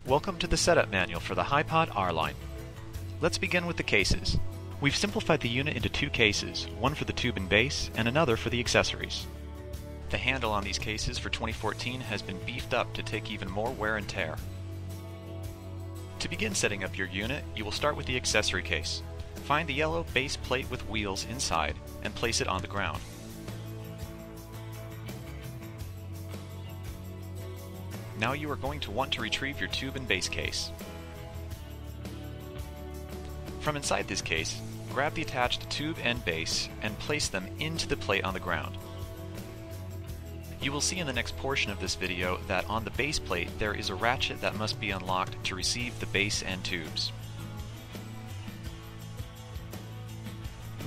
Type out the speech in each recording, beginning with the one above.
Welcome to the setup manual for the HiPod R line. Let's begin with the cases. We've simplified the unit into two cases, one for the tube and base and another for the accessories. The handle on these cases for 2014 has been beefed up to take even more wear and tear. To begin setting up your unit, you will start with the accessory case. Find the yellow base plate with wheels inside and place it on the ground. Now you are going to want to retrieve your tube and base case. From inside this case, grab the attached tube and base and place them into the plate on the ground. You will see in the next portion of this video that on the base plate there is a ratchet that must be unlocked to receive the base and tubes.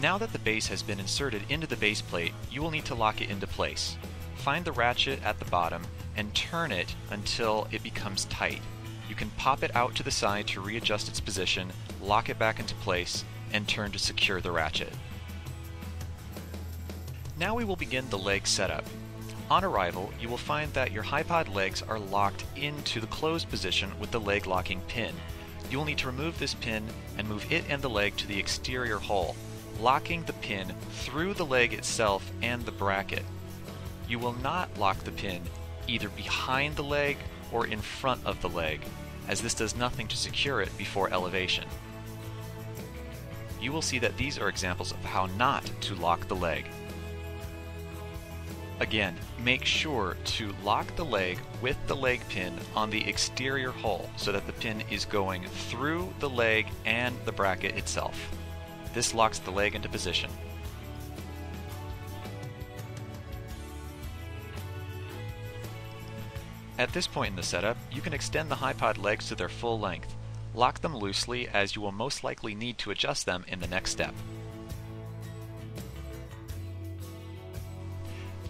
Now that the base has been inserted into the base plate, you will need to lock it into place. Find the ratchet at the bottom and turn it until it becomes tight. You can pop it out to the side to readjust its position, lock it back into place, and turn to secure the ratchet. Now we will begin the leg setup. On arrival, you will find that your HiPod legs are locked into the closed position with the leg locking pin. You will need to remove this pin and move it and the leg to the exterior hole, locking the pin through the leg itself and the bracket. You will not lock the pin either behind the leg or in front of the leg, as this does nothing to secure it before elevation. You will see that these are examples of how not to lock the leg. Again, make sure to lock the leg with the leg pin on the exterior hole so that the pin is going through the leg and the bracket itself. This locks the leg into position. At this point in the setup, you can extend the HiPod legs to their full length. Lock them loosely, as you will most likely need to adjust them in the next step.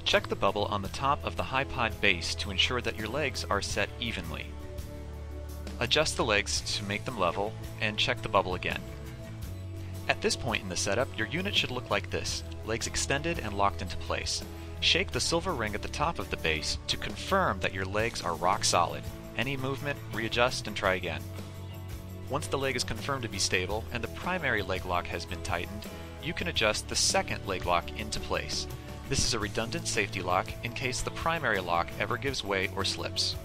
Check the bubble on the top of the HiPod base to ensure that your legs are set evenly. Adjust the legs to make them level, and check the bubble again. At this point in the setup, your unit should look like this, legs extended and locked into place. Shake the silver ring at the top of the base to confirm that your legs are rock solid. Any movement, readjust and try again. Once the leg is confirmed to be stable and the primary leg lock has been tightened, you can adjust the second leg lock into place. This is a redundant safety lock in case the primary lock ever gives way or slips.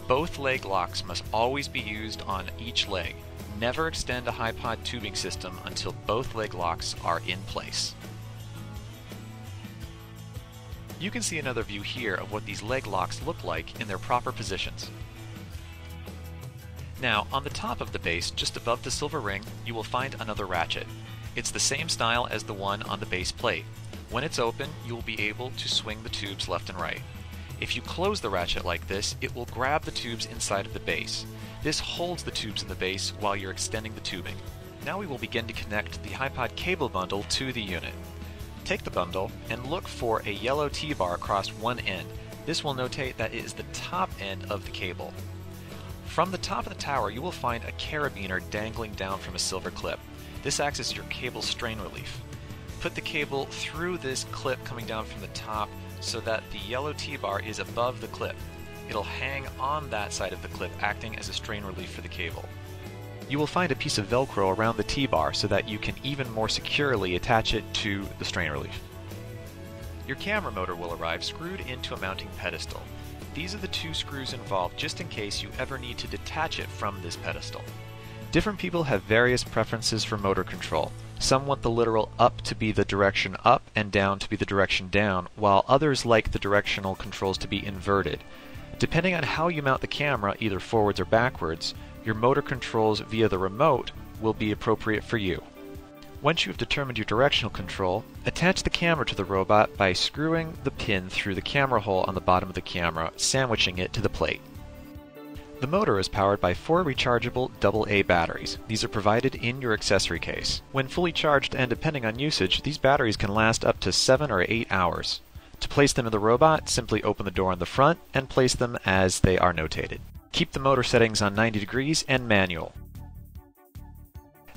Both leg locks must always be used on each leg. Never extend a HiPod tubing system until both leg locks are in place. You can see another view here of what these leg locks look like in their proper positions. Now, on the top of the base, just above the silver ring, you will find another ratchet. It's the same style as the one on the base plate. When it's open, you will be able to swing the tubes left and right. If you close the ratchet like this, it will grab the tubes inside of the base. This holds the tubes in the base while you're extending the tubing. Now we will begin to connect the HiPod cable bundle to the unit. Take the bundle and look for a yellow T-bar across one end. This will notate that it is the top end of the cable. From the top of the tower, you will find a carabiner dangling down from a silver clip. This acts as your cable strain relief. Put the cable through this clip coming down from the top so that the yellow T-bar is above the clip. It'll hang on that side of the clip, acting as a strain relief for the cable. You will find a piece of Velcro around the T-bar so that you can even more securely attach it to the strain relief. Your camera motor will arrive screwed into a mounting pedestal. These are the two screws involved just in case you ever need to detach it from this pedestal. Different people have various preferences for motor control. Some want the literal up to be the direction up and down to be the direction down, while others like the directional controls to be inverted. Depending on how you mount the camera, either forwards or backwards, your motor controls via the remote will be appropriate for you. Once you have determined your directional control, attach the camera to the robot by screwing the pin through the camera hole on the bottom of the camera, sandwiching it to the plate. The motor is powered by 4 rechargeable AA batteries. These are provided in your accessory case. When fully charged and depending on usage, these batteries can last up to 7 or 8 hours. To place them in the robot, simply open the door on the front and place them as they are notated. Keep the motor settings on 90 degrees and manual.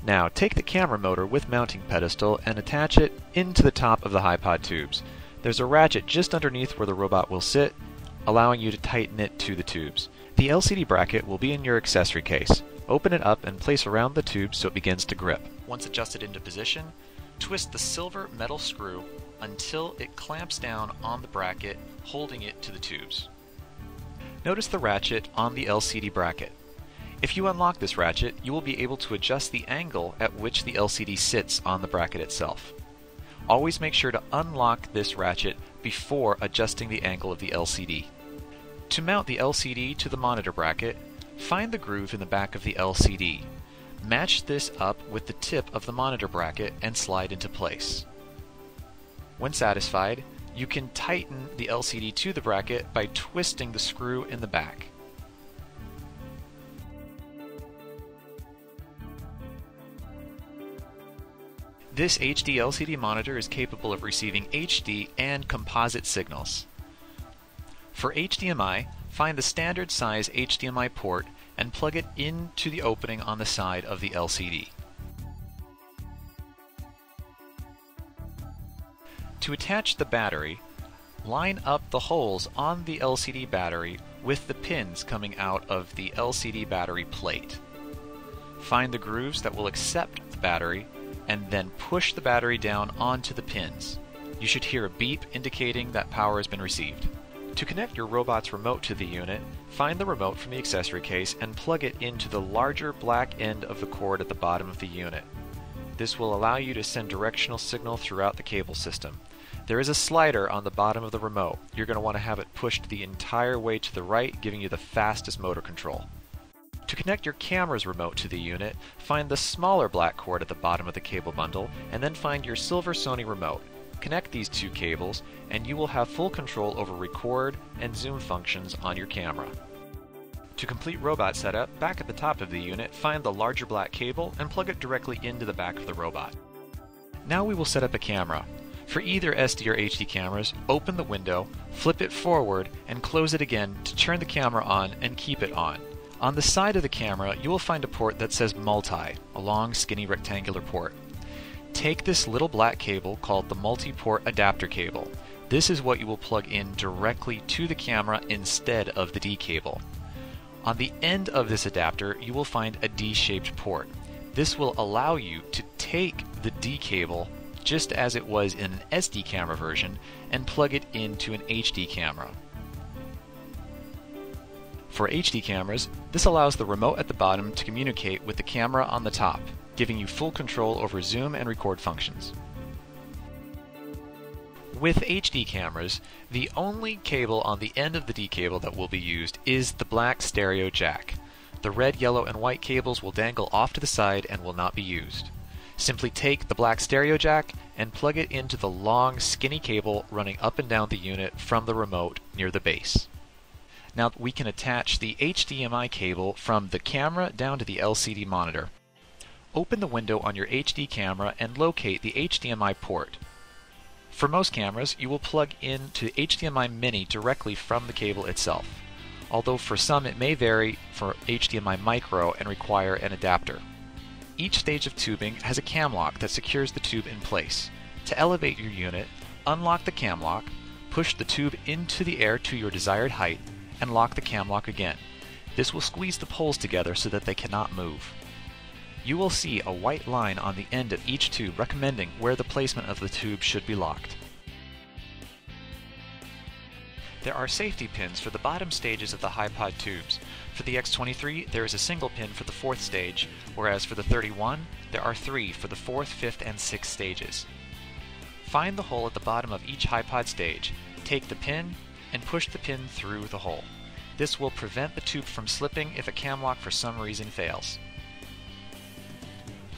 Now take the camera motor with mounting pedestal and attach it into the top of the HiPod tubes. There's a ratchet just underneath where the robot will sit, allowing you to tighten it to the tubes. The LCD bracket will be in your accessory case. Open it up and place around the tube so it begins to grip. Once adjusted into position, twist the silver metal screw until it clamps down on the bracket, holding it to the tubes. Notice the ratchet on the LCD bracket. If you unlock this ratchet, you will be able to adjust the angle at which the LCD sits on the bracket itself. Always make sure to unlock this ratchet before adjusting the angle of the LCD. To mount the LCD to the monitor bracket, find the groove in the back of the LCD. Match this up with the tip of the monitor bracket and slide into place. When satisfied, you can tighten the LCD to the bracket by twisting the screw in the back. This HD LCD monitor is capable of receiving HD and composite signals. For HDMI, find the standard size HDMI port and plug it into the opening on the side of the LCD. To attach the battery, line up the holes on the LCD battery with the pins coming out of the LCD battery plate. Find the grooves that will accept the battery and then push the battery down onto the pins. You should hear a beep indicating that power has been received. To connect your robot's remote to the unit, find the remote from the accessory case and plug it into the larger black end of the cord at the bottom of the unit. This will allow you to send directional signal throughout the cable system. There is a slider on the bottom of the remote. You're going to want to have it pushed the entire way to the right, giving you the fastest motor control. To connect your camera's remote to the unit, find the smaller black cord at the bottom of the cable bundle, and then find your silver Sony remote. Connect these two cables, and you will have full control over record and zoom functions on your camera. To complete robot setup, back at the top of the unit, find the larger black cable and plug it directly into the back of the robot. Now we will set up a camera. For either SD or HD cameras, open the window, flip it forward, and close it again to turn the camera on and keep it on. On the side of the camera, you will find a port that says Multi, a long, skinny rectangular port. Take this little black cable called the multi-port adapter cable. This is what you will plug in directly to the camera instead of the D cable. On the end of this adapter, you will find a D-shaped port. This will allow you to take the D cable just as it was in an SD camera version and plug it into an HD camera. For HD cameras, this allows the remote at the bottom to communicate with the camera on the top, giving you full control over zoom and record functions. With HD cameras, the only cable on the end of the D cable that will be used is the black stereo jack. The red, yellow, and white cables will dangle off to the side and will not be used. Simply take the black stereo jack and plug it into the long, skinny cable running up and down the unit from the remote near the base. Now we can attach the HDMI cable from the camera down to the LCD monitor. Open the window on your HD camera and locate the HDMI port. For most cameras, you will plug into HDMI Mini directly from the cable itself, although for some it may vary for HDMI Micro and require an adapter. Each stage of tubing has a cam lock that secures the tube in place. To elevate your unit, unlock the cam lock, push the tube into the air to your desired height, and lock the cam lock again. This will squeeze the poles together so that they cannot move. You will see a white line on the end of each tube recommending where the placement of the tube should be locked. There are safety pins for the bottom stages of the high-pod tubes. For the X23, there is a single pin for the 4th stage, whereas for the 31, there are 3 for the 4th, 5th, and 6th stages. Find the hole at the bottom of each high-pod stage, take the pin, and push the pin through the hole. This will prevent the tube from slipping if a cam lock for some reason fails.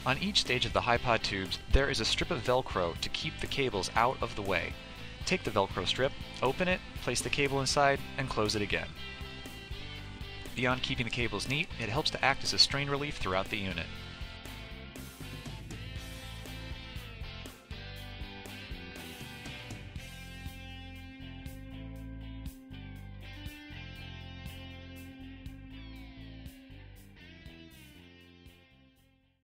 On each stage of the high-pod tubes, there is a strip of Velcro to keep the cables out of the way. Take the Velcro strip, open it, place the cable inside, and close it again. Beyond keeping the cables neat, it helps to act as a strain relief throughout the unit.